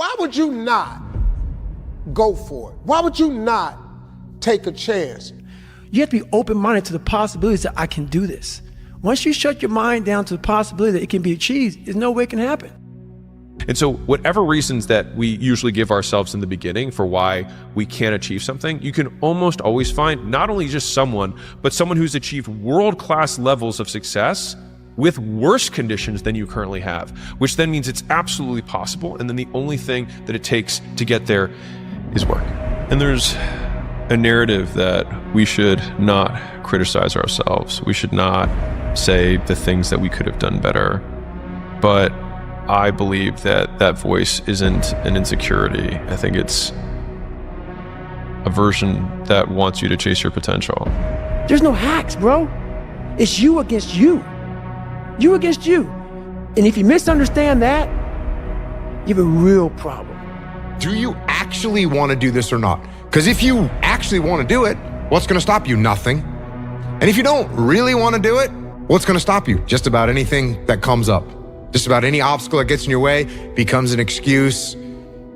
Why would you not go for it? Why would you not take a chance? You have to be open-minded to the possibilities that I can do this. Once you shut your mind down to the possibility that it can be achieved, there's no way it can happen. And so whatever reasons that we usually give ourselves in the beginning for why we can't achieve something, you can almost always find not only just someone, but someone who's achieved world-class levels of success with worse conditions than you currently have, which then means it's absolutely possible. And then the only thing that it takes to get there is work. And there's a narrative that we should not criticize ourselves. We should not say the things that we could have done better. But I believe that that voice isn't an insecurity. I think it's a version that wants you to chase your potential. There's no hacks, bro. It's you against you. You against you. And if you misunderstand that, you have a real problem. Do you actually want to do this or not? Because if you actually want to do it, what's going to stop you? Nothing. And if you don't really want to do it, what's going to stop you? Just about anything that comes up. Just about any obstacle that gets in your way becomes an excuse.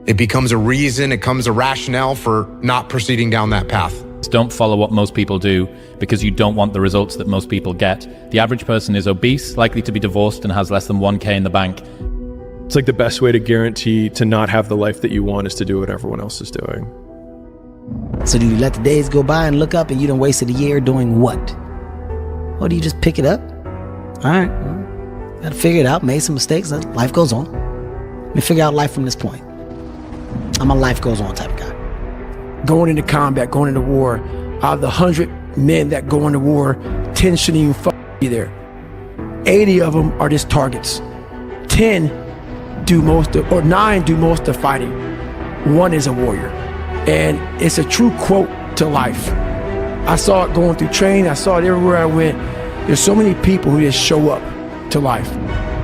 It becomes a reason. It becomes a rationale for not proceeding down that path. Don't follow what most people do because you don't want the results that most people get. The average person is obese, likely to be divorced, and has less than 1K in the bank. It's like the best way to guarantee to not have the life that you want is to do what everyone else is doing. So do you let the days go by and look up and you done wasted a year doing what? Or do you just pick it up? All right, well, gotta figure it out, made some mistakes, life goes on. Let me figure out life from this point. I'm a life goes on type of guy. Going into combat, going into war, out of the 100 men that go into war, 10 shouldn't even be there. 80 of them are just targets. 10 do most of, or 9 do most of the fighting. 1 is a warrior. And it's a true quote to life. I saw it going through training, I saw it everywhere I went. There's so many people who just show up to life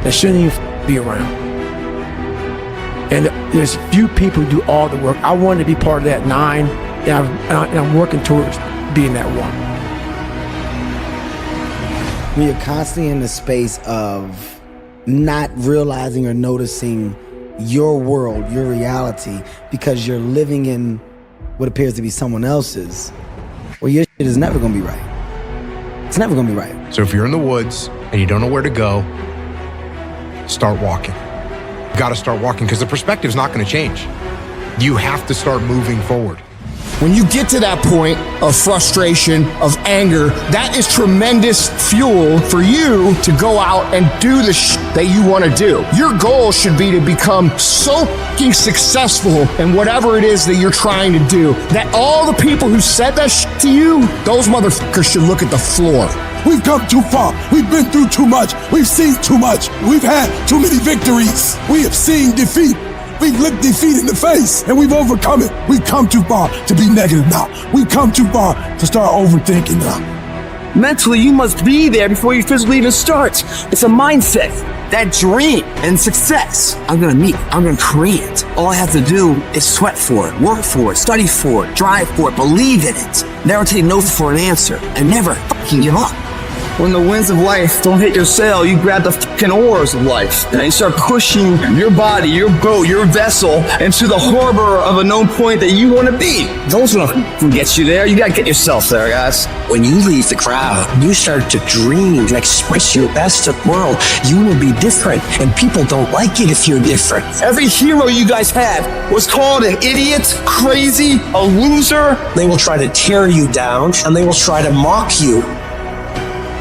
that shouldn't even be around. And there's few people who do all the work. I wanted to be part of that 9, and I'm working towards being that 1. When you're constantly in the space of not realizing or noticing your world, your reality, because you're living in what appears to be someone else's, well, your shit is never gonna be right. It's never gonna be right. So if you're in the woods and you don't know where to go, start walking. You gotta start walking because the perspective's not gonna change. You have to start moving forward. When you get to that point of frustration, of anger, that is tremendous fuel for you to go out and do the shit that you want to do. Your goal should be to become so fucking successful in whatever it is that you're trying to do that all the people who said that shit to you, those motherfuckers should look at the floor. We've come too far. We've been through too much. We've seen too much. We've had too many victories. We have seen defeat. We've looked defeat in the face and we've overcome it. We've come too far to be negative now. We've come too far to start overthinking now. Mentally, you must be there before you physically even start. It's a mindset, that dream and success. I'm gonna meet, I'm gonna create. All I have to do is sweat for it, work for it, study for it, drive for it, believe in it. Never take no for an answer and never fucking give up. When the winds of life don't hit your sail, you grab the fucking oars of life and you start pushing your body, your boat, your vessel into the harbor of a known point that you want to be. Those are gonna get you there. You gotta get yourself there, guys. When you leave the crowd, you start to dream and express your best of the world. You will be different, and people don't like it if you're different. Every hero you guys had was called an idiot, crazy, a loser. They will try to tear you down, and they will try to mock you.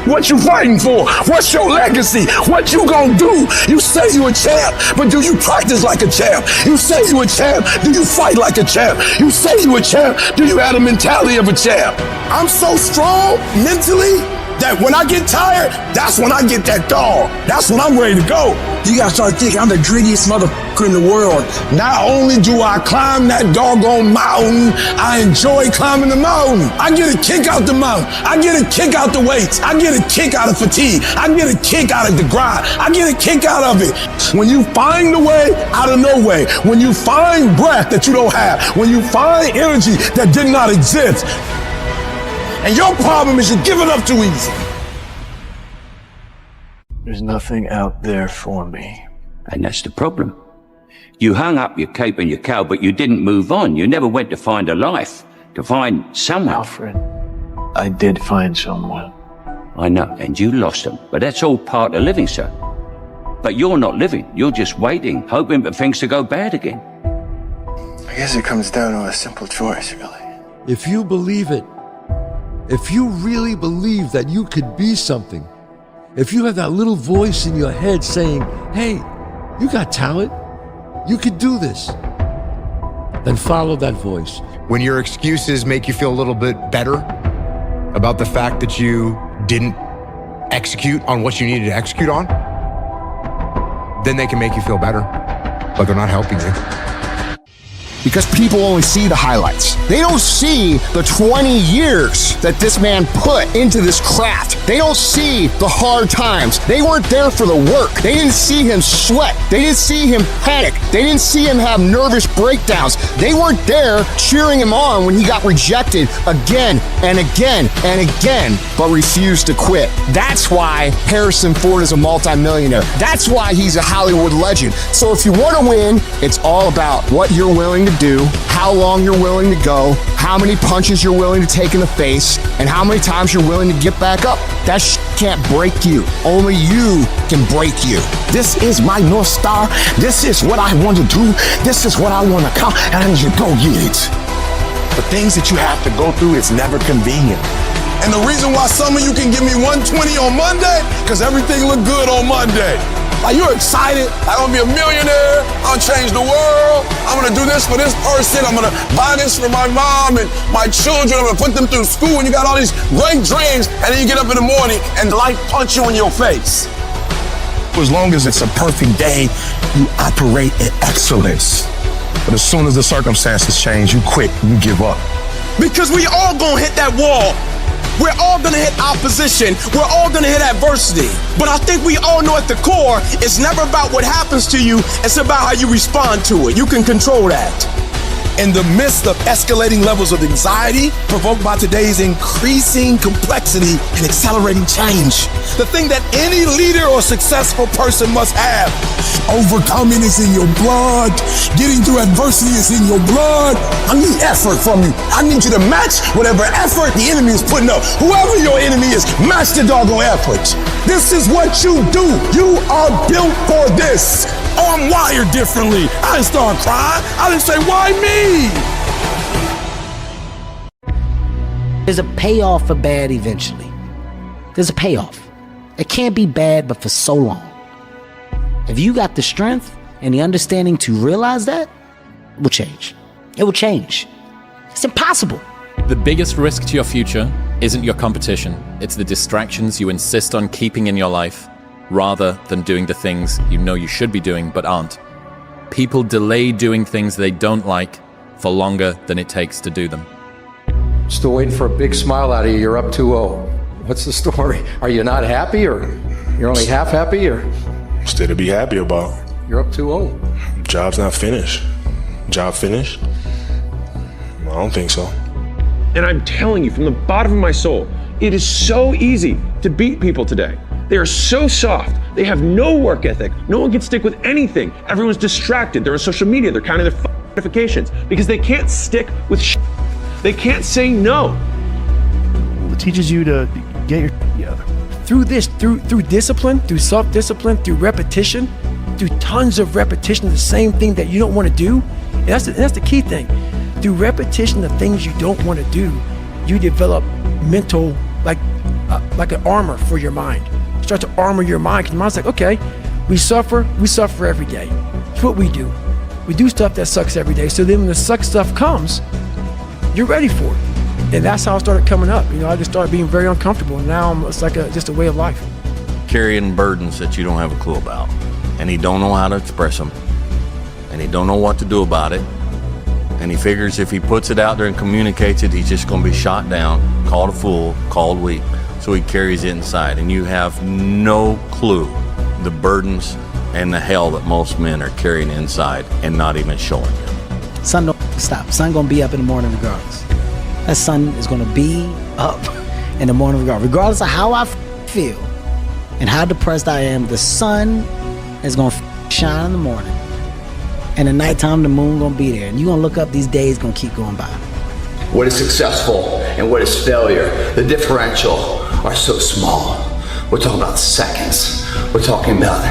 What you fighting for? What's your legacy? What you gonna do? You say you a champ, but do you practice like a champ? You say you a champ, do you fight like a champ? You say you a champ, do you have the mentality of a champ? I'm so strong mentally that when I get tired, that's when I get that dog. That's when I'm ready to go. You gotta start thinking, I'm the grittiest motherfucker in the world. Not only do I climb that doggone mountain, I enjoy climbing the mountain. I get a kick out the mountain. I get a kick out the weights. I get a kick out of fatigue. I get a kick out of the grind. I get a kick out of it. When you find the way out of no way, when you find breath that you don't have, when you find energy that did not exist, and your problem is you're giving up too easy. There's nothing out there for me. And that's the problem. You hung up your cape and your cowl, but you didn't move on. You never went to find a life, to find someone. Alfred, I did find someone. I know, and you lost them, but that's all part of living, sir. But you're not living. You're just waiting, hoping for things to go bad again. I guess it comes down to a simple choice, really. If you believe it, if you really believe that you could be something, if you have that little voice in your head saying, hey, you got talent, you could do this, then follow that voice. When your excuses make you feel a little bit better about the fact that you didn't execute on what you needed to execute on, then they can make you feel better, but they're not helping you. Because people only see the highlights. They don't see the 20 years that this man put into this craft. They don't see the hard times. They weren't there for the work. They didn't see him sweat. They didn't see him panic. They didn't see him have nervous breakdowns. They weren't there cheering him on when he got rejected again and again and again, but refused to quit. That's why Harrison Ford is a multimillionaire. That's why he's a Hollywood legend. So if you want to win, it's all about what you're willing to do, how long you're willing to go, how many punches you're willing to take in the face, and how many times you're willing to get back up. That can't break you. Only you can break you. This is my North Star. This is what I want to do. This is what I want to accomplish. And I need you to go get it. The things that you have to go through is never convenient. And the reason why some of you can give me 120 on Monday, because everything look good on Monday. Like, you're excited. I'm gonna be a millionaire. I'm gonna change the world. I'm gonna do this for this person. I'm gonna buy this for my mom and my children. I'm gonna put them through school. And you got all these great dreams. And then you get up in the morning and life punch you in your face. As long as it's a perfect day, you operate in excellence. But as soon as the circumstances change, you quit, you give up. Because we all gonna hit that wall. We're all gonna hit opposition. We're all gonna hit adversity. But I think we all know at the core, it's never about what happens to you, it's about how you respond to it. You can control that. In the midst of escalating levels of anxiety provoked by today's increasing complexity and accelerating change, the thing that any leader or successful person must have, overcoming is in your blood, getting through adversity is in your blood. I need effort from you. I need you to match whatever effort the enemy is putting up. Whoever your enemy is, match the doggone effort. This is what you do. You are built for this. Oh, I'm wired differently. I didn't start crying. I didn't say, why me? There's a payoff for bad eventually. There's a payoff. It can't be bad, but for so long. If you got the strength and the understanding to realize that, it will change. It will change. It's impossible. The biggest risk to your future isn't your competition. It's the distractions you insist on keeping in your life rather than doing the things you know you should be doing but aren't. People delay doing things they don't like for longer than it takes to do them. Still waiting for a big smile out of you. You're up 2-0. What's the story? Are you not happy, or you're only half happy, or? Still to be happy about. You're up 2-0. Job's not finished. Job finished? I don't think so. And I'm telling you from the bottom of my soul, it is so easy to beat people today. They are so soft. They have no work ethic. No one can stick with anything. Everyone's distracted. They're on social media. They're counting their notifications because they can't stick with shit. They can't say no. It teaches you to get your together. Through this, through discipline, through self-discipline, through repetition, through tons of repetition of the same thing that you don't want to do. And that's the key thing. Through repetition of things you don't want to do, you develop mental, like an armor for your mind. You start to armor your mind, because your mind's like, okay, we suffer every day. It's what we do. We do stuff that sucks every day. So then when the suck stuff comes, you're ready for it. And that's how it started coming up. You know, I just started being very uncomfortable. And now it's like just a way of life. Carrying burdens that you don't have a clue about. And he don't know how to express them. And he don't know what to do about it. And he figures if he puts it out there and communicates it, he's just gonna be shot down, called a fool, called weak. So he carries it inside. And you have no clue the burdens and the hell that most men are carrying inside and not even showing you. Sun don't stop. Sun gonna be up in the morning regardless. That sun is gonna be up in the morning regardless of how I feel and how depressed I am. The sun is gonna shine in the morning. And at nighttime, the moon gonna be there. And you gonna look up, these days gonna keep going by. What is successful and what is failure? The differential are so small. We're talking about seconds. We're talking about,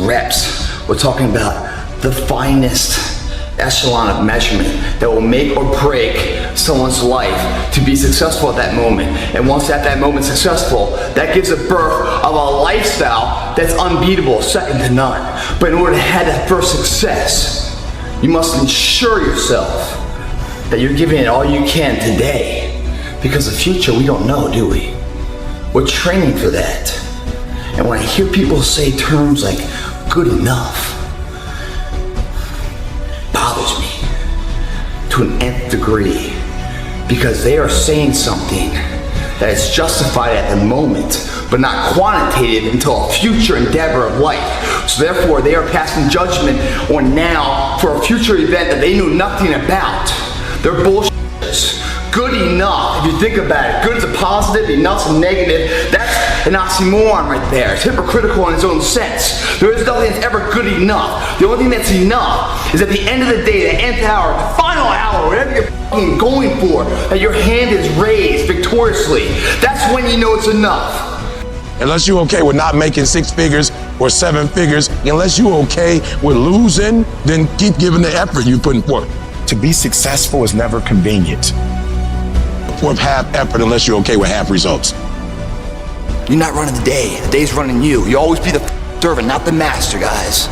reps. We're talking about the finest echelon of measurement that will make or break someone's life to be successful at that moment. And once at that moment successful, that gives a birth of a lifestyle that's unbeatable, second to none. But in order to have that first success, you must ensure yourself that you're giving it all you can today. Because the future we don't know, do we? We're training for that. And when I hear people say terms like good enough, bothers me to an nth degree, because they are saying something that is justified at the moment, but not quantitative until a future endeavor of life. So therefore, they are passing judgment on now for a future event that they knew nothing about. They're bullshit. Good enough, if you think about it, good is a positive, enough's a negative. That's an oxymoron right there. It's hypocritical in its own sense. There is nothing that's ever good enough. The only thing that's enough is at the end of the day, the nth hour, the final hour, whatever you're fucking going for, that your hand is raised victoriously. That's when you know it's enough. Unless you're okay with not making 6 figures or 7 figures, unless you're okay with losing, then keep giving the effort you put forth. To be successful is never convenient. With half effort unless you're okay with half results. You're not running the day. The day's running you. You always be the servant, not the master, guys.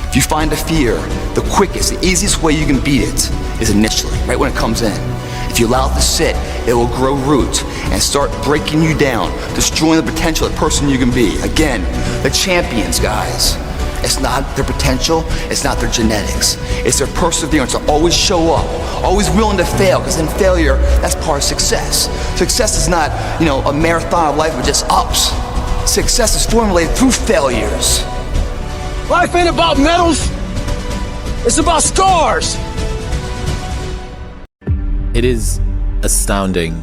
If you find a fear, the quickest, the easiest way you can beat it is initially, right when it comes in. If you allow it to sit, it will grow roots and start breaking you down, destroying the potential of the person you can be. Again, the champions, guys. It's not their potential, it's not their genetics. It's their perseverance to always show up, always willing to fail, because in failure, that's part of success. Success is not, a marathon of life with just ups. Success is formulated through failures. Life ain't about medals, it's about scars. It is astounding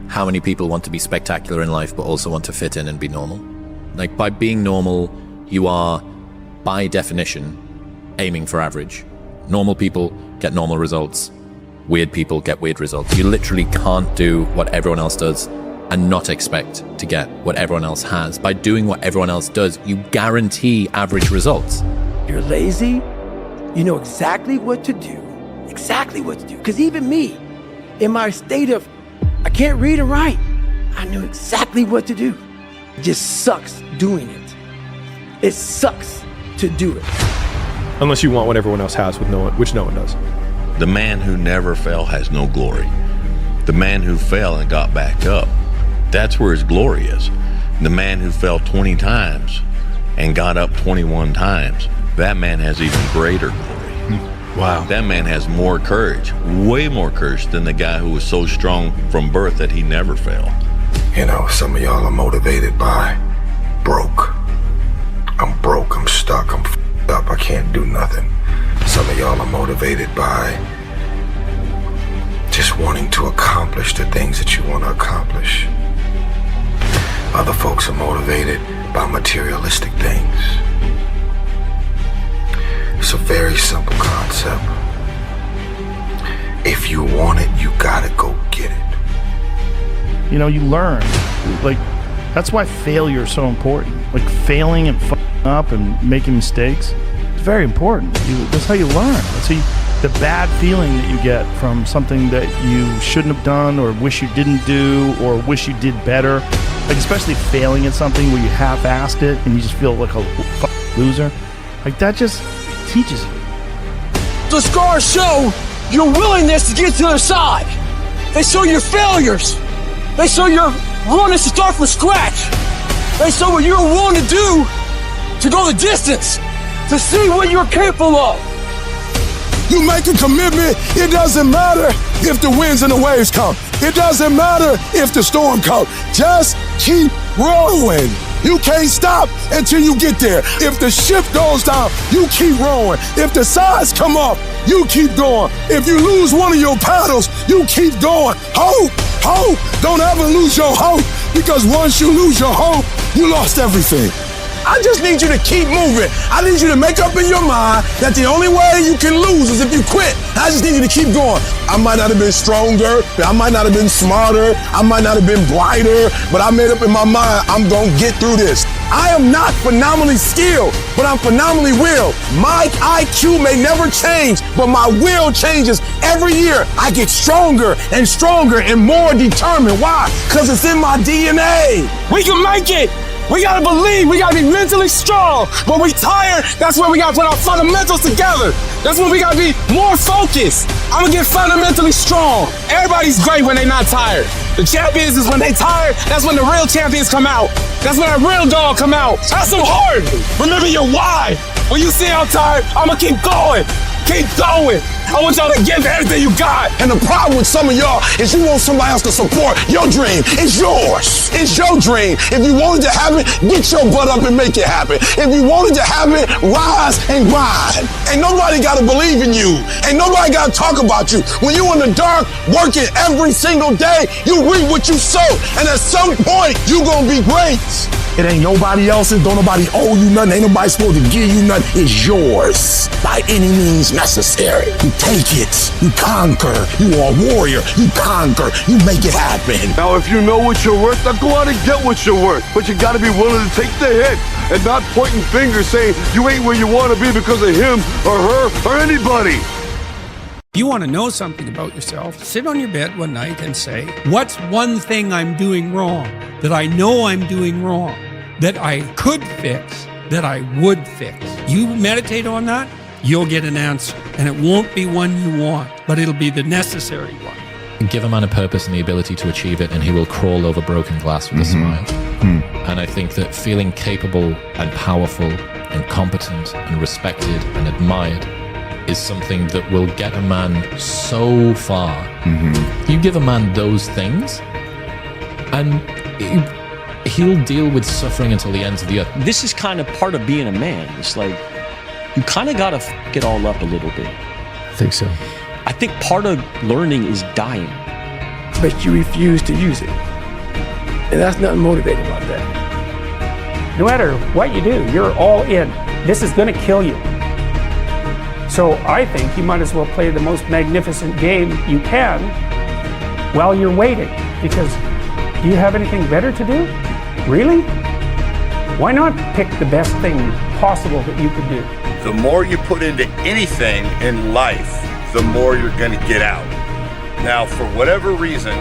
how many people want to be spectacular in life but also want to fit in and be normal. Like, by being normal, you are, by definition, aiming for average. Normal people get normal results. Weird people get weird results. You literally can't do what everyone else does and not expect to get what everyone else has. By doing what everyone else does, you guarantee average results. You're lazy, you know exactly what to do. Exactly what to do. Because even me, in my state of, I can't read and write, I knew exactly what to do. It just sucks doing it. It sucks to do it. Unless you want what everyone else has, which no one does. The man who never fell has no glory. The man who fell and got back up, that's where his glory is. The man who fell 20 times and got up 21 times, that man has even greater glory. Wow. That man has more courage, way more courage than the guy who was so strong from birth that he never fell. Some of y'all are motivated by broke. I'm broke, I'm stuck, I'm f***ed up, I can't do nothing. Some of y'all are motivated by just wanting to accomplish the things that you want to accomplish. Other folks are motivated by materialistic things. It's a very simple concept. If you want it, you gotta go get it. You learn. That's why failure is so important. Failing and f***ing up and making mistakes, it's very important. That's how you learn. That's how the bad feeling that you get from something that you shouldn't have done or wish you didn't do or wish you did better. Especially failing at something where you half-assed it and you just feel like a loser. That just teaches you. The scars show your willingness to get to the other side. They show your failures. They show your willingness to start from scratch. They show what you're willing to do to go the distance, to see what you're capable of. You make a commitment, it doesn't matter if the winds and the waves come. It doesn't matter if the storm comes. Just keep rolling. You can't stop until you get there. If the ship goes down, you keep rowing. If the sides come up, you keep going. If you lose one of your paddles, you keep going. Hope, hope. Don't ever lose your hope, because once you lose your hope, you lost everything. I just need you to keep moving. I need you to make up in your mind that the only way you can lose is if you quit. I just need you to keep going. I might not have been stronger, I might not have been smarter, I might not have been brighter, but I made up in my mind, I'm gonna get through this. I am not phenomenally skilled, but I'm phenomenally willed. My IQ may never change, but my will changes every year. I get stronger and stronger and more determined. Why? Because it's in my DNA. We can make it. We gotta believe, we gotta be mentally strong. When we tired, that's when we gotta put our fundamentals together. That's when we gotta be more focused. I'm gonna get fundamentally strong. Everybody's great when they're not tired. The champions is when they tired, that's when the real champions come out. That's when a real dog come out. That's some hard. Remember your why. When you see I'm tired, I'ma keep going. Keep going. I want y'all to give everything you got. And the problem with some of y'all is you want somebody else to support your dream. It's yours. It's your dream. If you wanted to have it, get your butt up and make it happen. If you wanted to have it, rise and grind. Ain't nobody got to believe in you. Ain't nobody got to talk about you. When you in the dark, working every single day, you reap what you sow. And at some point, you going to be great. It ain't nobody else's. Don't nobody owe you nothing. Ain't nobody supposed to give you nothing. It's yours by any means necessary. You take it. You conquer. You are a warrior. You conquer. You make it happen. Now, if you know what you're worth, then go out and get what you're worth. But you got to be willing to take the hit and not pointing fingers saying you ain't where you want to be because of him or her or anybody. You want to know something about yourself, sit on your bed one night and say, what's one thing I'm doing wrong that I know I'm doing wrong, that I could fix, that I would fix? You meditate on that, you'll get an answer. And it won't be one you want, but it'll be the necessary one. Give a man a purpose and the ability to achieve it, and he will crawl over broken glass with a smile. And I think that feeling capable and powerful and competent and respected and admired is something that will get a man so far. You give a man those things, and he'll deal with suffering until the ends of the earth. This is kind of part of being a man. It's like, you kind of got to f*** it all up a little bit. I think so. I think part of learning is dying. But you refuse to use it. And that's nothing motivating about that. No matter what you do, you're all in. This is going to kill you. So I think you might as well play the most magnificent game you can while you're waiting. Because do you have anything better to do? Really? Why not pick the best thing possible that you could do? The more you put into anything in life, the more you're going to get out. Now, for whatever reason,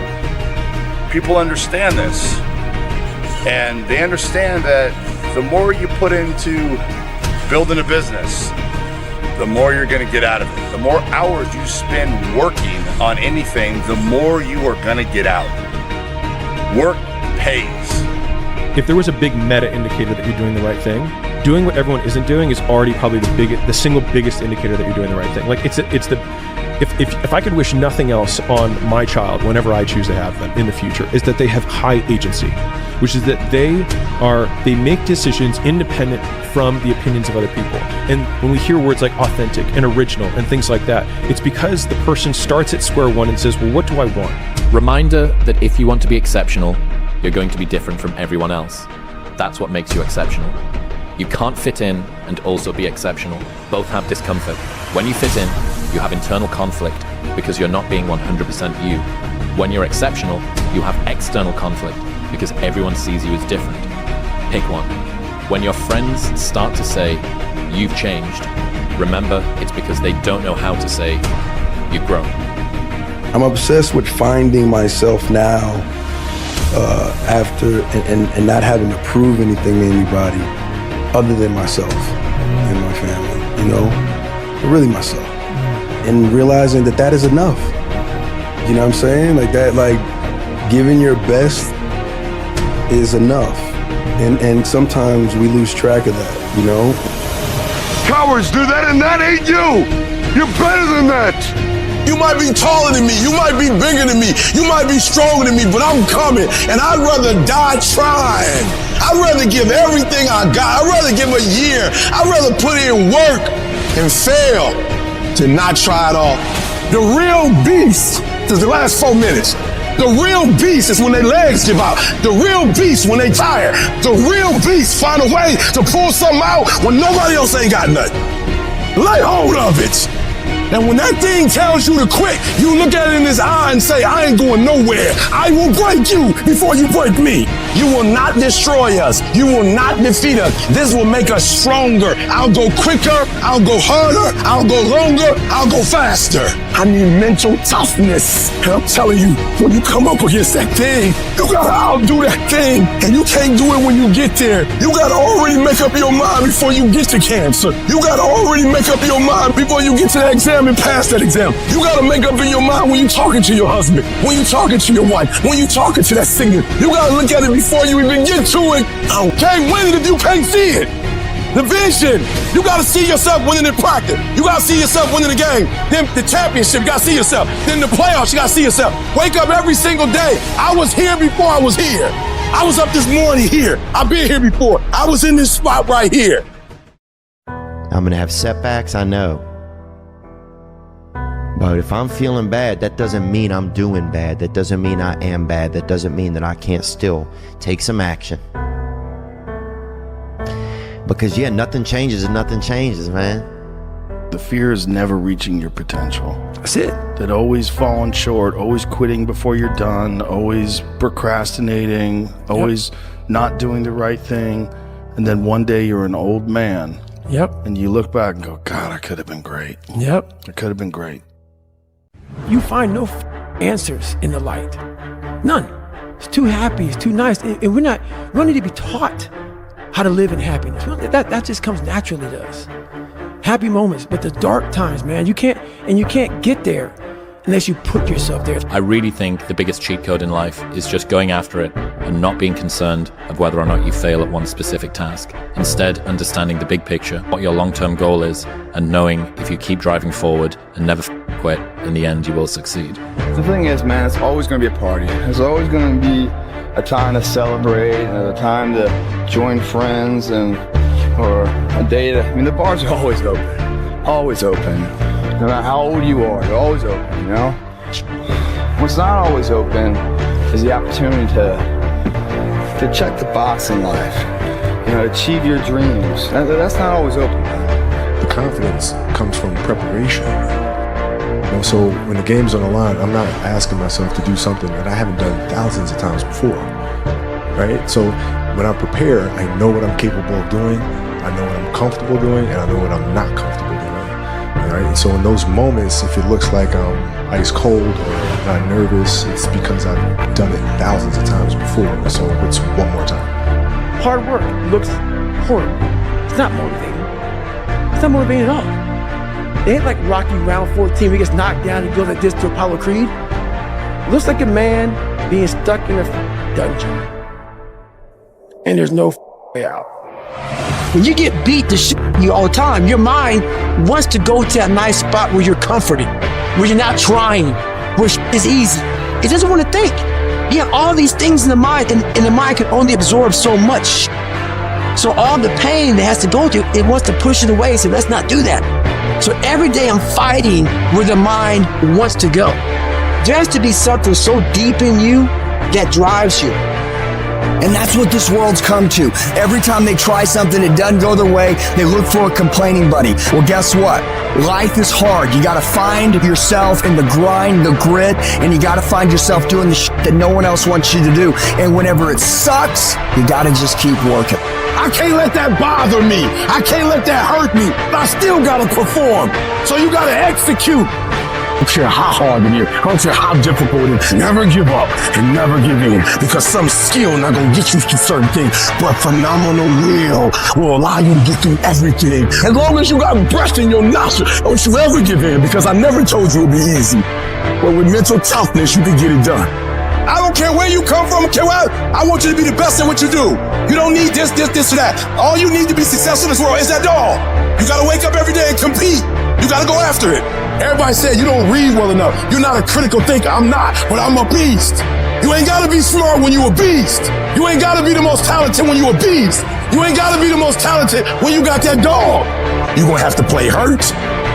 people understand this. And they understand that the more you put into building a business, the more you're going to get out of it. The more hours you spend working on anything, the more you are going to get out. Work pays. If there was a big meta indicator that you're doing the right thing, doing what everyone isn't doing is already probably the single biggest indicator that you're doing the right thing. Like if I could wish nothing else on my child whenever I choose to have them in the future, is that they have high agency, which is that they make decisions independent from the opinions of other people. And when we hear words like authentic and original and things like that, it's because the person starts at square one and says, well, what do I want? Reminder that if you want to be exceptional, you're going to be different from everyone else. That's what makes you exceptional. You can't fit in and also be exceptional. Both have discomfort. When you fit in, you have internal conflict because you're not being 100% you. When you're exceptional, you have external conflict because everyone sees you as different. Pick one. When your friends start to say, you've changed, remember it's because they don't know how to say, you've grown. I'm obsessed with finding myself now after and not having to prove anything to anybody other than myself and my family, you know, but really myself. And realizing that that is enough. You know what I'm saying? Like that, like giving your best is enough. And sometimes we lose track of that, you know? Cowards do that and that ain't you! You're better than that! You might be taller than me, you might be bigger than me, you might be stronger than me, but I'm coming, and I'd rather die trying. I'd rather give everything I got. I'd rather give a year. I'd rather put in work and fail to not try it all. The real beast is the last 4 minutes. The real beast is when their legs give out. The real beast when they tired. The real beast find a way to pull something out when nobody else ain't got nothing. Lay hold of it. And when that thing tells you to quit, you look at it in his eye and say, I ain't going nowhere. I will break you before you break me. You will not destroy us. You will not defeat us. This will make us stronger. I'll go quicker. I'll go harder. I'll go longer. I'll go faster. I need mental toughness. And I'm telling you, when you come up against that thing, you gotta outdo that thing. And you can't do it when you get there. You gotta already make up your mind before you get to cancer. You gotta already make up your mind before you get to that exam and pass that exam. You gotta make up in your mind when you're talking to your husband, when you're talking to your wife, when you're talking to that singer. You gotta look at it before you even get to it. I can't win it if you can't see it. The vision. You gotta see yourself winning in practice. You gotta see yourself winning the game. Then the championship, you gotta see yourself. Then the playoffs, you gotta see yourself. Wake up every single day. I was here before I was here. I was up this morning here. I've been here before. I was in this spot right here. I'm gonna have setbacks, I know. But if I'm feeling bad, that doesn't mean I'm doing bad. That doesn't mean I am bad. That doesn't mean that I can't still take some action. Because yeah, nothing changes and nothing changes, man. The fear is never reaching your potential. That's it. That always falling short, always quitting before you're done, always procrastinating, always not doing the right thing. And then one day you're an old man. Yep. And you look back and go, God, I could have been great. Yep. I could have been great. You find no answers in the light. None. It's too happy. It's too nice. And we don't need to be taught how to live in happiness. That just comes naturally to us. Happy moments, but the dark times, man, you can't get there unless you put yourself there. I really think the biggest cheat code in life is just going after it and not being concerned of whether or not you fail at one specific task. Instead, understanding the big picture, what your long-term goal is, and knowing if you keep driving forward and never quit, in the end you will succeed. The thing is, man, it's always going to be a party. There's always going to be a time to celebrate and a time to join friends or a day to, the bars are always open. Always open. No matter how old you are, they're always open, you know? What's not always open is the opportunity to check the box in life, achieve your dreams. That's not always open. The confidence comes from preparation. So when the game's on the line, I'm not asking myself to do something that I haven't done thousands of times before, right? So when I prepare, I know what I'm capable of doing, I know what I'm comfortable doing, and I know what I'm not comfortable doing, right? So in those moments, if it looks like I'm ice cold or not nervous, it's because I've done it thousands of times before, so it's one more time. Hard work looks horrible. It's not motivating. It's not motivating at all. It ain't like Rocky round 14 where he gets knocked down and goes like this to Apollo Creed. It looks like a man being stuck in a dungeon. And there's no way out. When you get beat to shit you all the time, your mind wants to go to that nice spot where you're comforted, where you're not trying, where shit is easy. It doesn't want to think. You have all these things in the mind, and the mind can only absorb so much. So all the pain that has to go through, it wants to push it away and say, let's not do that. So every day I'm fighting where the mind wants to go. There has to be something so deep in you that drives you. And that's what this world's come to. Every time they try something, it doesn't go their way, they look for a complaining buddy. Well, guess what? Life is hard. You gotta find yourself in the grind, the grit, and you gotta find yourself doing the shit that no one else wants you to do. And whenever it sucks, you gotta just keep working. I can't let that bother me. I can't let that hurt me. But I still gotta perform. So you gotta execute. I don't care how hard it is. I don't care how difficult it is. Never give up and never give in. Because some skill not gonna get you to certain things, but phenomenal will allow you to get through everything. As long as you got breath in your nostrils, don't you ever give in, because I never told you it'd be easy. But with mental toughness, you can get it done. I don't care where you come from, I want you to be the best at what you do. You don't need this, or that. All you need to be successful in this world is that dog. You gotta wake up every day and compete. You gotta go after it. Everybody said you don't read well enough. You're not a critical thinker. I'm not, but I'm a beast. You ain't gotta be smart when you a beast. You ain't gotta be the most talented when you a beast. You ain't gotta be the most talented when you got that dog. You gonna have to play hurt.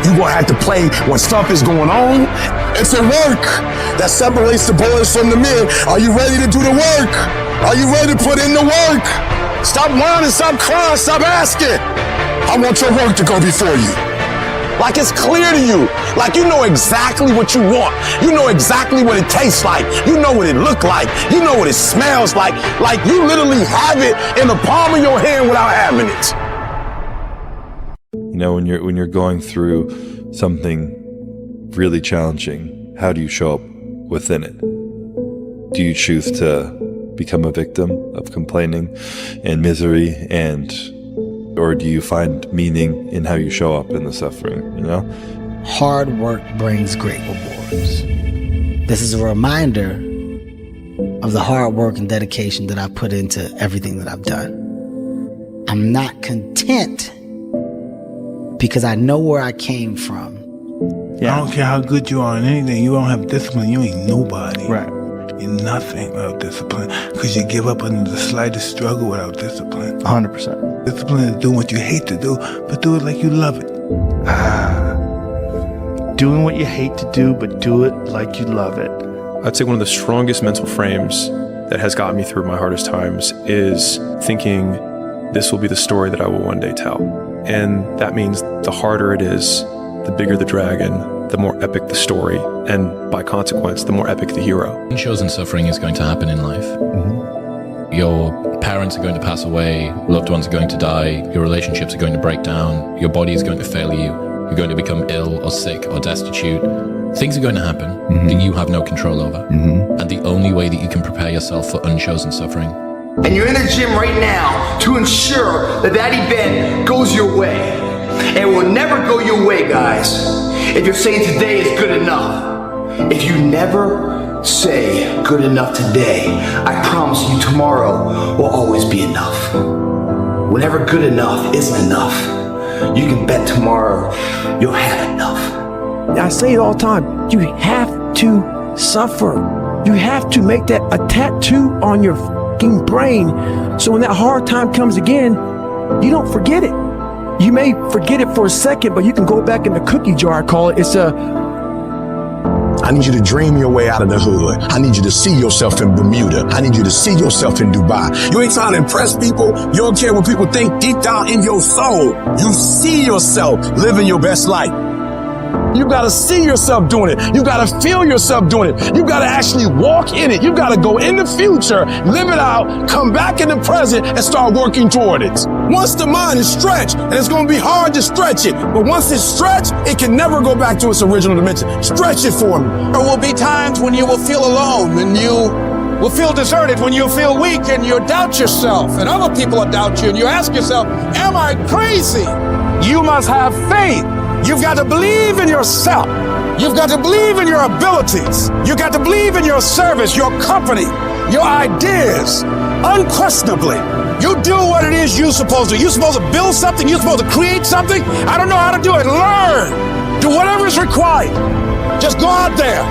You're gonna have to play when stuff is going on. It's a work that separates the boys from the men. Are you ready to do the work? Are you ready to put in the work? Stop whining, stop crying, stop asking. I want your work to go before you. Like it's clear to you. Like you know exactly what you want. You know exactly what it tastes like. You know what it looks like. You know what it smells like. Like you literally have it in the palm of your hand without having it. You know, when you're going through something really challenging, how do you show up within it? Do you choose to become a victim of complaining and misery, or do you find meaning in how you show up in the suffering, you know? Hard work brings great rewards. This is a reminder of the hard work and dedication that I put into everything that I've done. I'm not content because I know where I came from. I don't care how good you are in anything. You don't have discipline, you ain't nobody. Right. You're nothing without discipline. Because you give up under the slightest struggle without discipline. 100%. Discipline is doing what you hate to do, but do it like you love it. Doing what you hate to do, but do it like you love it. I'd say one of the strongest mental frames that has gotten me through my hardest times is thinking this will be the story that I will one day tell. And that means the harder it is, the bigger the dragon, the more epic the story, and by consequence, the more epic the hero. Unchosen suffering is going to happen in life. Your parents are going to pass away, loved ones are going to die, your relationships are going to break down, your body is going to fail you, you're going to become ill or sick or destitute. Things are going to happen that you have no control over. And the only way that you can prepare yourself for unchosen suffering. And you're in the gym right now to ensure that that event goes your way. And it will never go your way, guys, if you're saying today is good enough. If you never say good enough today, I promise you tomorrow will always be enough. Whenever good enough isn't enough, you can bet tomorrow you'll have enough. I say it all the time. You have to suffer. You have to make that a tattoo on your fucking brain. So when that hard time comes again, you don't forget it. You may forget it for a second, but you can go back in the cookie jar, I call it. I need you to dream your way out of the hood. I need you to see yourself in Bermuda. I need you to see yourself in Dubai. You ain't trying to impress people. You don't care what people think deep down in your soul. You see yourself living your best life. You gotta see yourself doing it. You gotta feel yourself doing it. You gotta actually walk in it. You gotta go in the future, live it out, come back in the present, and start working toward it. Once the mind is stretched, and it's gonna be hard to stretch it, but once it's stretched, it can never go back to its original dimension. Stretch it for me. There will be times when you will feel alone, when you will feel deserted, when you feel weak and you doubt yourself, and other people will doubt you, and you ask yourself, am I crazy? You must have faith. You've got to believe in yourself. You've got to believe in your abilities. You've got to believe in your service, your company, your ideas. Unquestionably, you do what it is you're supposed to. You're supposed to build something. You're supposed to create something. I don't know how to do it. Learn. Do whatever is required. Just go out there.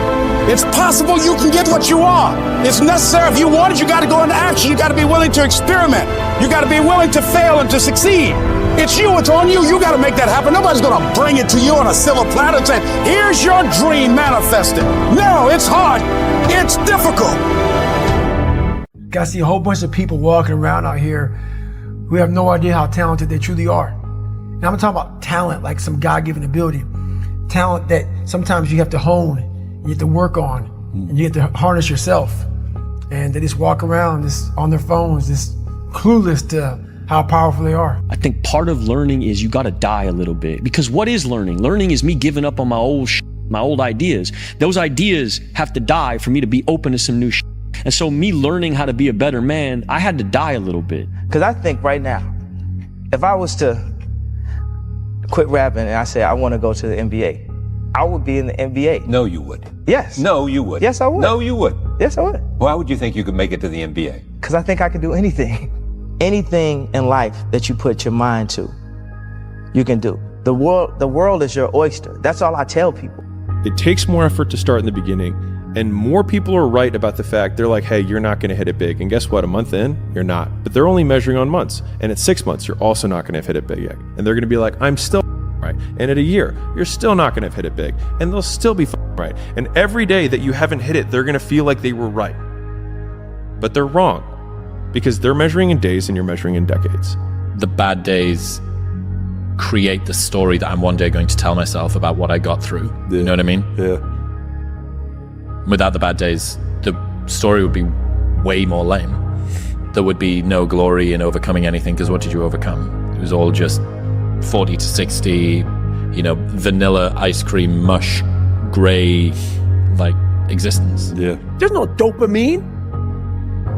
It's possible you can get what you want. It's necessary. If you want it, you got to go into action. You got to be willing to experiment. You got to be willing to fail and to succeed. It's you, it's on you. You got to make that happen. Nobody's going to bring it to you on a silver platter and say, here's your dream manifested. No, it's hard. It's difficult. I see a whole bunch of people walking around out here who have no idea how talented they truly are. And I'm talking about talent, like some God-given ability. Talent that sometimes you have to hone, you have to work on, and you have to harness yourself. And they just walk around just on their phones, just clueless to how powerful they are. I think part of learning is you got to die a little bit. Because what is learning? Learning is me giving up on my old ideas. Those ideas have to die for me to be open to some new shit. And so me learning how to be a better man, I had to die a little bit. Because I think right now, if I was to quit rapping and I said I want to go to the NBA, I would be in the NBA. No, you would. Yes. No, you would. Yes, I would. No, you would. Yes, I would. Why would you think you could make it to the NBA? Because I think I can do anything. Anything in life that you put your mind to, you can do. The world is your oyster. That's all I tell people. It takes more effort to start in the beginning, and more people are right about the fact they're like, hey, you're not going to hit it big. And guess what? A month in, you're not. But they're only measuring on months. And at 6 months, you're also not going to hit it big yet. And they're going to be like, I'm still right. right. And at a year, you're still not going to have hit it big. And they'll still be right. And every day that you haven't hit it, they're going to feel like they were right. But they're wrong. Because they're measuring in days and you're measuring in decades. The bad days create the story that I'm one day going to tell myself about what I got through. Yeah. You know what I mean? Yeah. Without the bad days, the story would be way more lame. There would be no glory in overcoming anything, because what did you overcome? It was all just 40 to 60, vanilla ice cream, mush, gray, existence. Yeah. There's no dopamine.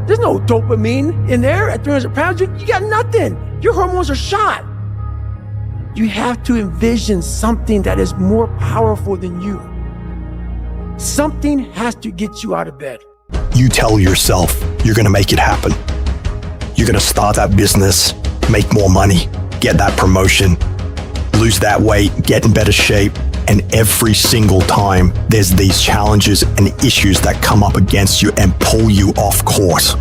There's no dopamine in there at 300 pounds. You got nothing. Your hormones are shot. You have to envision something that is more powerful than you. Something has to get you out of bed. You tell yourself you're going to make it happen. You're going to start that business, make more money, get that promotion, lose that weight, get in better shape. And every single time there's these challenges and issues that come up against you and pull you off course.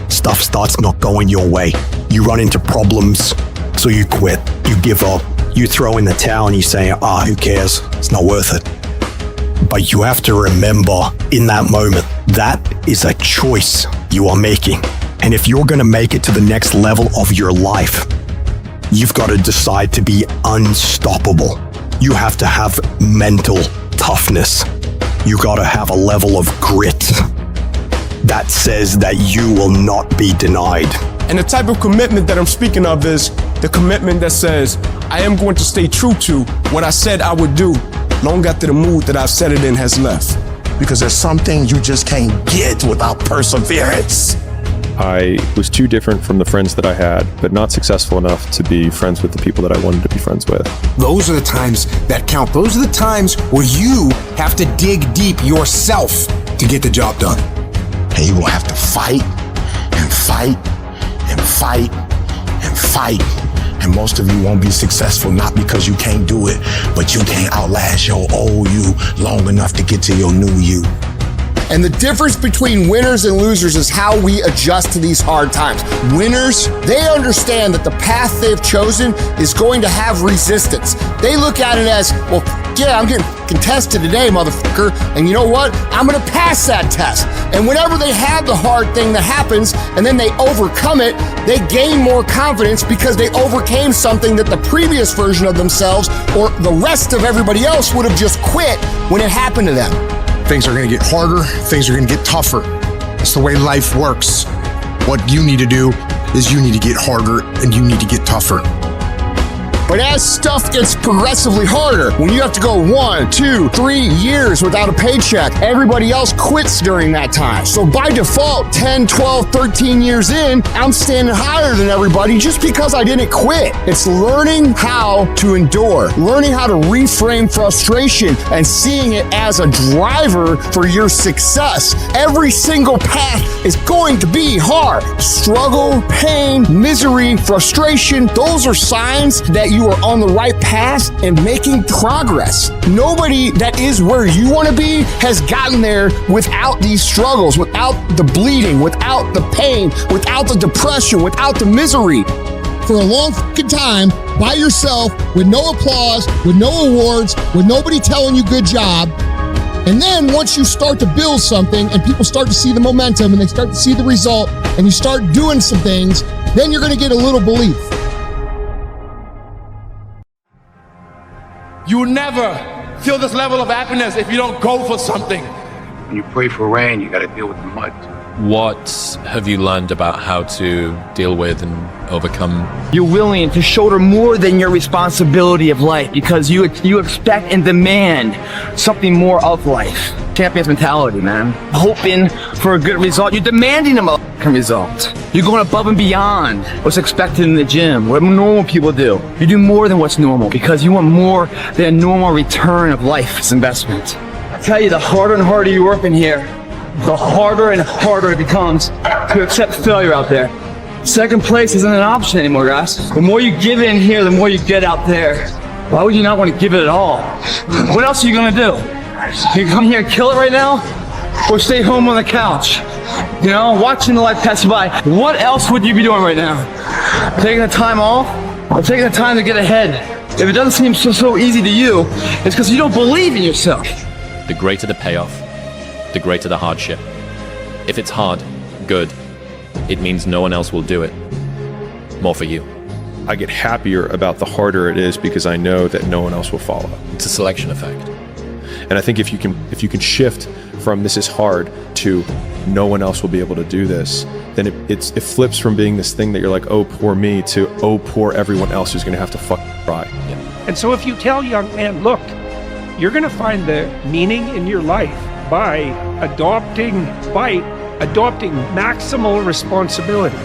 Stuff starts not going your way. You run into problems, so you quit, you give up, you throw in the towel and you say, who cares? It's not worth it. But you have to remember in that moment, that is a choice you are making. And if you're going to make it to the next level of your life, you've got to decide to be unstoppable. You have to have mental toughness. You got to have a level of grit that says that you will not be denied. And the type of commitment that I'm speaking of is the commitment that says, I am going to stay true to what I said I would do long after the mood that I've set it in has left. Because there's something you just can't get without perseverance. I was too different from the friends that I had, but not successful enough to be friends with the people that I wanted to be friends with. Those are the times that count. Those are the times where you have to dig deep yourself to get the job done. And you will have to fight and fight and fight and fight. And most of you won't be successful, not because you can't do it, but you can't outlast your old you long enough to get to your new you. And the difference between winners and losers is how we adjust to these hard times. Winners, they understand that the path they've chosen is going to have resistance. They look at it as, well, yeah, I'm getting tested today, motherfucker. And you know what? I'm gonna pass that test. And whenever they have the hard thing that happens and then they overcome it, they gain more confidence because they overcame something that the previous version of themselves or the rest of everybody else would have just quit when it happened to them. Things are going to get harder. Things are going to get tougher. That's the way life works. What you need to do is you need to get harder and you need to get tougher. But as stuff gets progressively harder, when you have to go 1, 2, 3 years without a paycheck, everybody else quits during that time. So by default, 10, 12, 13 years in, I'm standing higher than everybody just because I didn't quit. It's learning how to endure, learning how to reframe frustration and seeing it as a driver for your success. Every single path is going to be hard. Struggle, pain, misery, frustration, those are signs that you are on the right path and making progress. Nobody that is where you want to be has gotten there without these struggles, without the bleeding, without the pain, without the depression, without the misery. For a long fucking time, by yourself, with no applause, with no awards, with nobody telling you good job. And then once you start to build something and people start to see the momentum and they start to see the result and you start doing some things, then you're going to get a little belief. You will never feel this level of happiness if you don't go for something. When you pray for rain, you got to deal with the mud. What have you learned about how to deal with and overcome? You're willing to shoulder more than your responsibility of life because you expect and demand something more of life. Champion's mentality, man. Hoping for a good result. You're demanding a result. You're going above and beyond what's expected in the gym, what normal people do. You do more than what's normal because you want more than a normal return of life's investment. I tell you, the harder and harder you work in here, the harder and harder it becomes to accept failure out there. Second place isn't an option anymore, guys. The more you give in here, the more you get out there. Why would you not want to give it at all? What else are you going to do? You come here and kill it right now? Or stay home on the couch? You know, watching the life pass by. What else would you be doing right now? Taking the time off? Or taking the time to get ahead? If it doesn't seem so easy to you, it's because you don't believe in yourself. The greater the payoff, the greater the hardship. If it's hard, good, it means no one else will do it. More for you. I get happier about the harder it is because I know that no one else will follow. It's a selection effect. And I think if you can shift from this is hard to no one else will be able to do this, then it flips from being this thing that you're like, oh, poor me, to oh, poor everyone else who's going to have to try. Yeah. And so if you tell young men, look, you're going to find the meaning in your life by adopting maximal responsibility.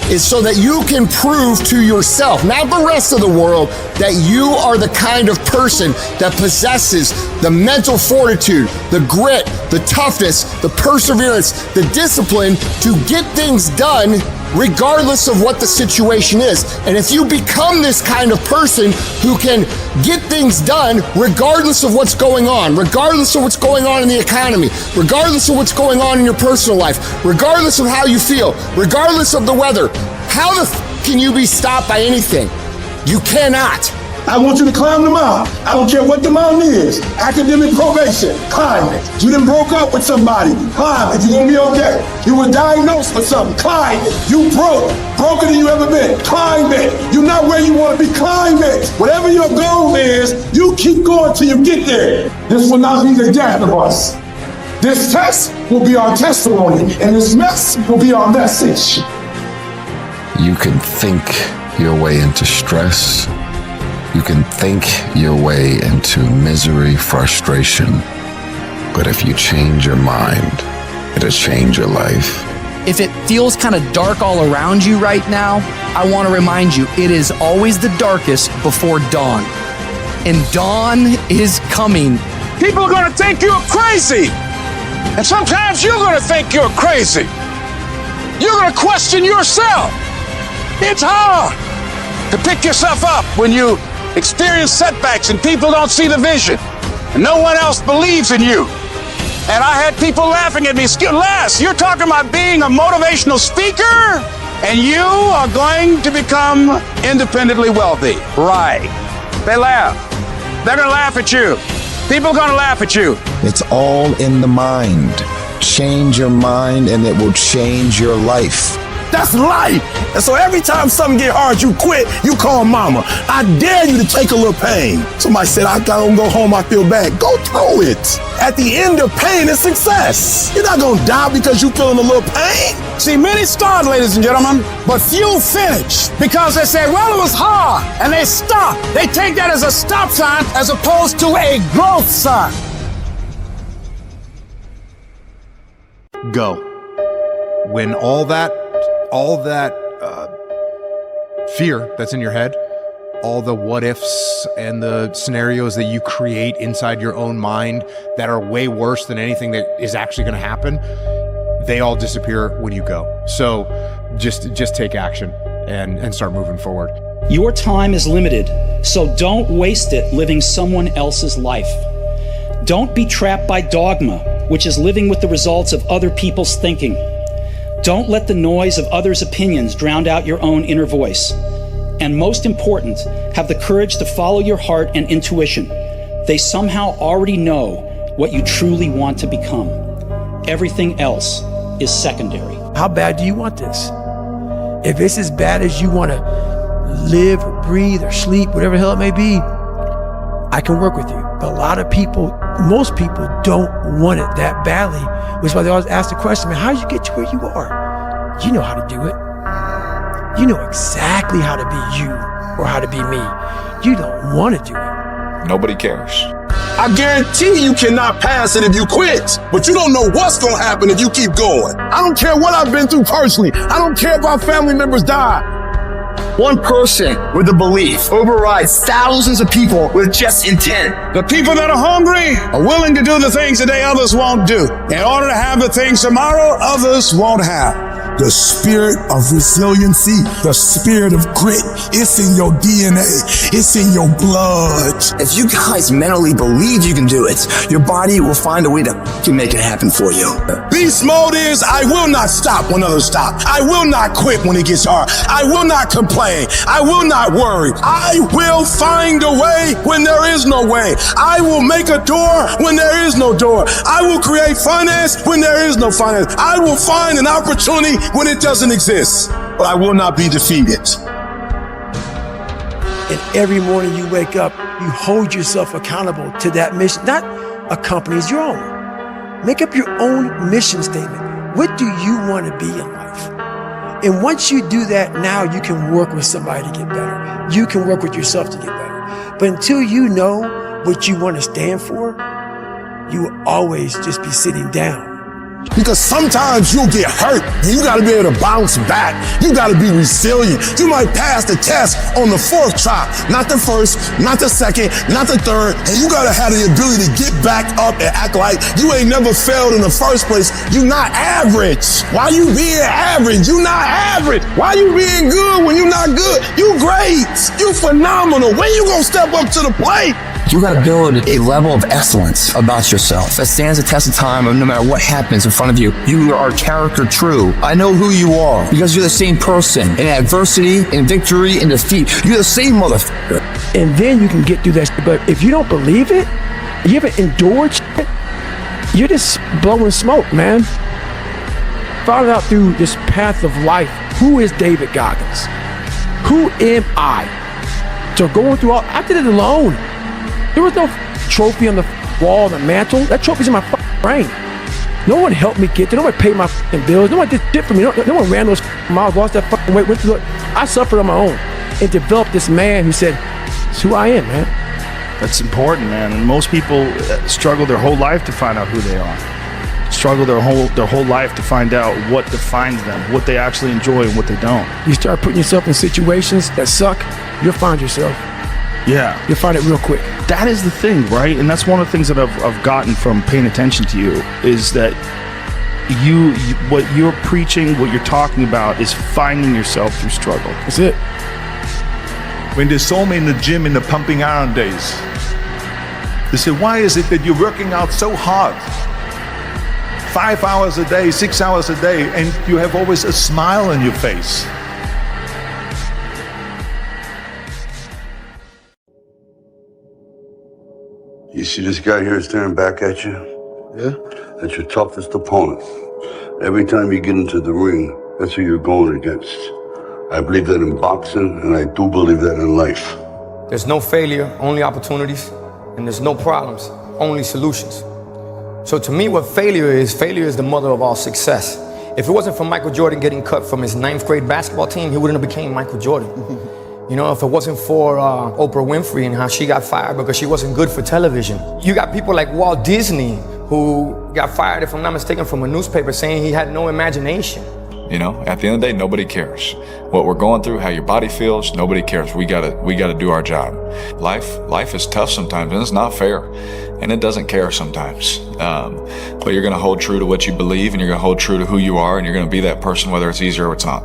Is so that you can prove to yourself, not the rest of the world, that you are the kind of person that possesses the mental fortitude, the grit, the toughness, the perseverance, the discipline to get things done regardless of what the situation is. And if you become this kind of person who can get things done regardless of what's going on, regardless of what's going on in the economy, regardless of what's going on in your personal life, regardless of how you feel, regardless of the weather, how can you be stopped by anything? You cannot. I want you to climb the mountain. I don't care what the mountain is. Academic probation, climb it. You done broke up with somebody, climb it. You're gonna be okay. You were diagnosed with something, climb it. You broker than you ever been, climb it. You're not where you want to be, climb it. Whatever your goal is, you keep going till you get there. This will not be the death of us. This test will be our testimony, and this mess will be our message. You can think your way into stress. You can think your way into misery, frustration. But if you change your mind, it'll change your life. If it feels kind of dark all around you right now, I want to remind you, it is always the darkest before dawn. And dawn is coming. People are going to think you're crazy. And sometimes you're going to think you're crazy. You're going to question yourself. It's hard to pick yourself up when you experience setbacks and people don't see the vision. And no one else believes in you. And I had people laughing at me. Les, you're talking about being a motivational speaker and you are going to become independently wealthy. Right. They laugh. They're going to laugh at you. People are going to laugh at you. It's all in the mind. Change your mind and it will change your life. That's life. And so every time something get hard, you quit, you call mama. I dare you to take a little pain. Somebody said, I don't go home, I feel bad. Go through it. At the end of pain is success. You're not gonna die because you feeling a little pain. See, many start, ladies and gentlemen, but few finish because they say, well, it was hard, and they stop. They take that as a stop sign as opposed to a growth sign. Go. When all that fear that's in your head, all the what ifs and the scenarios that you create inside your own mind that are way worse than anything that is actually going to happen, they all disappear when you go. So just take action and start moving forward. Your time is limited, so don't waste it living someone else's life. Don't be trapped by dogma, which is living with the results of other people's thinking. Don't let the noise of others' opinions drown out your own inner voice. And most important, have the courage to follow your heart and intuition. They somehow already know what you truly want to become. Everything else is secondary. How bad do you want this? If it's as bad as you want to live or breathe or sleep, whatever the hell it may be, I can work with you. But a lot of people, most people don't want it that badly, which is why they always ask the question, man, how did you get to where you are? You know how to do it. You know exactly how to be you or how to be me. You don't want to do it. Nobody cares. I guarantee you cannot pass it if you quit, but you don't know what's going to happen if you keep going. I don't care what I've been through personally. I don't care if our family members die. One person with a belief overrides thousands of people with just intent. The people that are hungry are willing to do the things today others won't do in order to have the things tomorrow others won't have. The spirit of resiliency, the spirit of grit, it's in your DNA. It's in your blood. If you guys mentally believe you can do it, your body will find a way to make it happen for you. Beast mode is, I will not stop when others stop. I will not quit when it gets hard. I will not complain. I will not worry. I will find a way when there is no way. I will make a door when there is no door. I will create finance when there is no finance. I will find an opportunity when it doesn't exist. But I will not be defeated. And every morning you wake up, you hold yourself accountable to that mission. Not a company's, your own. Make up your own mission statement. What do you want to be in life? And once you do that, now you can work with somebody to get better. You can work with yourself to get better. But until you know what you want to stand for, you will always just be sitting down. Because sometimes you'll get hurt and you gotta be able to bounce back. You gotta be resilient. You might pass the test on the 4th try, not the 1st, not the 2nd, not the 3rd, and you gotta have the ability to get back up and act like you ain't never failed in the first place. You not average. Why you being average? You not average. Why you being good when you not good? You great. You phenomenal. When you gonna step up to the plate? You gotta build a level of excellence about yourself that stands the test of time, and no matter what happens in front of you, you are character true. I know who you are because you're the same person in adversity, in victory, in defeat. You're the same motherfucker. And then you can get through that shit. But if you don't believe it, you haven't endured shit, you're just blowing smoke, man. Found out through this path of life, who is David Goggins? Who am I? So going through all, I did it alone. There was no trophy on the wall, the mantle. That trophy's in my brain. No one helped me get there. No one paid my bills. No one did shit for me. No one ran those miles, lost that weight. Went through it. I suffered on my own and developed this man who said, "It's who I am, man." That's important, man. And most people struggle their whole life to find out who they are. Struggle their whole life to find out what defines them, what they actually enjoy and what they don't. You start putting yourself in situations that suck, you'll find yourself. Yeah. You'll find it real quick. That is the thing, right? And that's one of the things that I've gotten from paying attention to you is that you what you're preaching, what you're talking about is finding yourself through struggle. That's it. When they saw me in the gym in the pumping iron days, they said, why is it that you're working out so hard? 5 hours a day, 6 hours a day, and you have always a smile on your face. You see this guy here staring back at you? Yeah? That's your toughest opponent. Every time you get into the ring, that's who you're going against. I believe that in boxing, and I do believe that in life. There's no failure, only opportunities, and there's no problems, only solutions. So to me, what failure is the mother of all success. If it wasn't for Michael Jordan getting cut from his 9th grade basketball team, he wouldn't have became Michael Jordan. You know, if it wasn't for Oprah Winfrey and how she got fired because she wasn't good for television. You got people like Walt Disney who got fired, if I'm not mistaken, from a newspaper saying he had no imagination. You know, at the end of the day, nobody cares. What we're going through, how your body feels, nobody cares. We gotta do our job. Life is tough sometimes, and it's not fair, and it doesn't care sometimes. But you're gonna hold true to what you believe, and you're gonna hold true to who you are, and you're gonna be that person whether it's easy or it's not.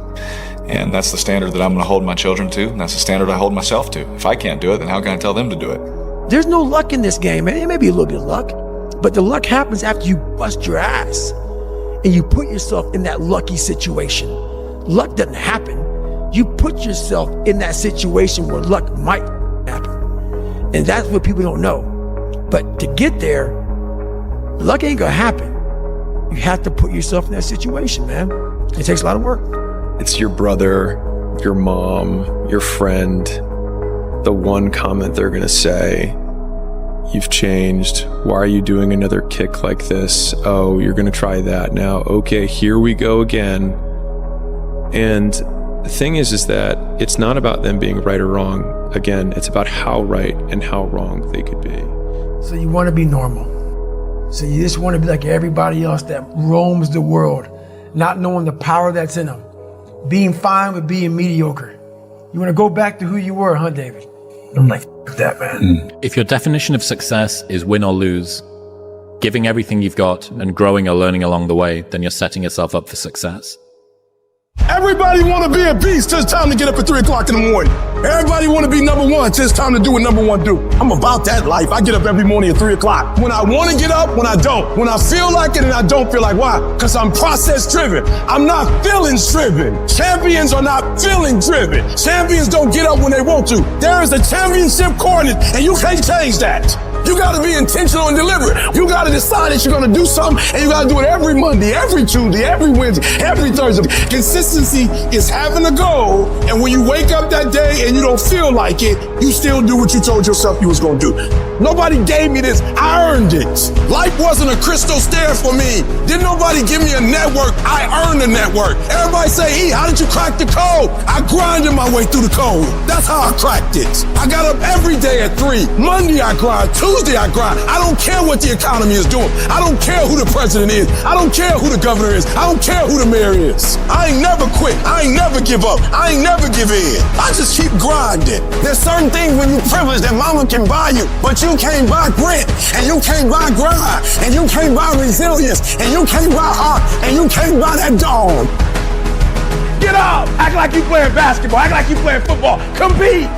And that's the standard that I'm gonna hold my children to, and that's the standard I hold myself to. If I can't do it, then how can I tell them to do it? There's no luck in this game, man. It may be a little bit of luck, but the luck happens after you bust your ass and you put yourself in that lucky situation. Luck doesn't happen. You put yourself in that situation where luck might happen. And that's what people don't know. But to get there, luck ain't gonna happen. You have to put yourself in that situation, man. It takes a lot of work. It's your brother, your mom, your friend, the one comment they're gonna say, "You've changed. Why are you doing another kick like this? Oh, you're gonna try that now. Okay, here we go again." And the thing is that it's not about them being right or wrong. Again, it's about how right and how wrong they could be. So you want to be normal. So you just want to be like everybody else that roams the world, not knowing the power that's in them. Being fine with being mediocre. You want to go back to who you were, huh, David? I'm like, that, man. If your definition of success is win or lose, giving everything you've got and growing or learning along the way, then you're setting yourself up for success. Everybody want to be a beast till it's time to get up at 3 o'clock in the morning. Everybody want to be number one till it's time to do what number one do. I'm about that life. I get up every morning at 3 o'clock. When I want to get up, when I don't. When I feel like it and I don't feel like. Why? Because I'm process driven. I'm not feelings driven. Champions are not feeling driven. Champions don't get up when they want to. There is a championship coordinate and you can't change that. You got to be intentional and deliberate. You got to decide that you're going to do something, and you got to do it every Monday, every Tuesday, every Wednesday, every Thursday. Consistency is having a goal, and when you wake up that day and you don't feel like it, you still do what you told yourself you was going to do. Nobody gave me this. I earned it. Life wasn't a crystal stair for me. Didn't nobody give me a network. I earned a network. Everybody say, E, how did you crack the code? I grinded my way through the code. That's how I cracked it. I got up every day at 3. Monday I grind. Tuesday I grind. I don't care what the economy is doing. I don't care who the president is. I don't care who the governor is. I don't care who the mayor is. I ain't never quit. I ain't never give up. I ain't never give in. I just keep grinding. There's certain things when you privileged that mama can buy you, but you can't buy grit, and you can't buy grind, and you can't buy resilience, and you can't buy heart, and you can't buy that dog. Get up! Act like you playing basketball. Act like you playing football. Compete!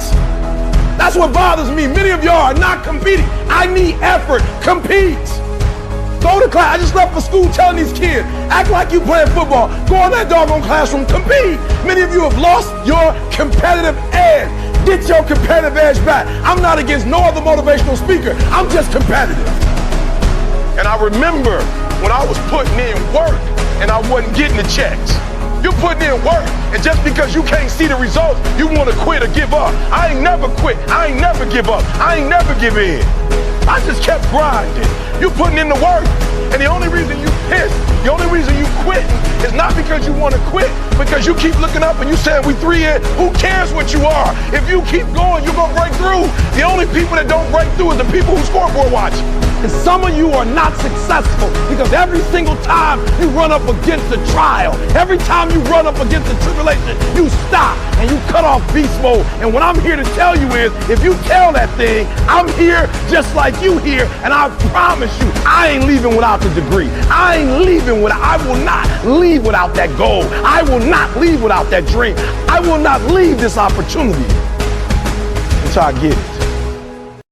That's what bothers me. Many of y'all are not competing. I need effort. Compete! Go to class. I just left for school telling these kids, act like you playing football. Go in that doggone classroom. Compete! Many of you have lost your competitive edge. Get your competitive edge back. I'm not against no other motivational speaker. I'm just competitive. And I remember when I was putting in work and I wasn't getting the checks. You're putting in work, and just because you can't see the results, you want to quit or give up. I ain't never quit. I ain't never give up. I ain't never give in. I just kept grinding. You putting in the work, and the only reason you pissed, the only reason you quitting is not because you want to quit, because you keep looking up and you saying we 3 in. Who cares what you are? If you keep going, you're going to break through. The only people that don't break through is the people who scoreboard watch. And some of you are not successful because every single time you run up against a trial, every time you run up against a tribulation, you stop and you cut off beast mode. And what I'm here to tell you is, if you tell that thing, I'm here just like you here, and I promise you, I ain't leaving without the degree. I ain't leaving without, I will not leave without that goal. I will not leave without that dream. I will not leave this opportunity until I get it.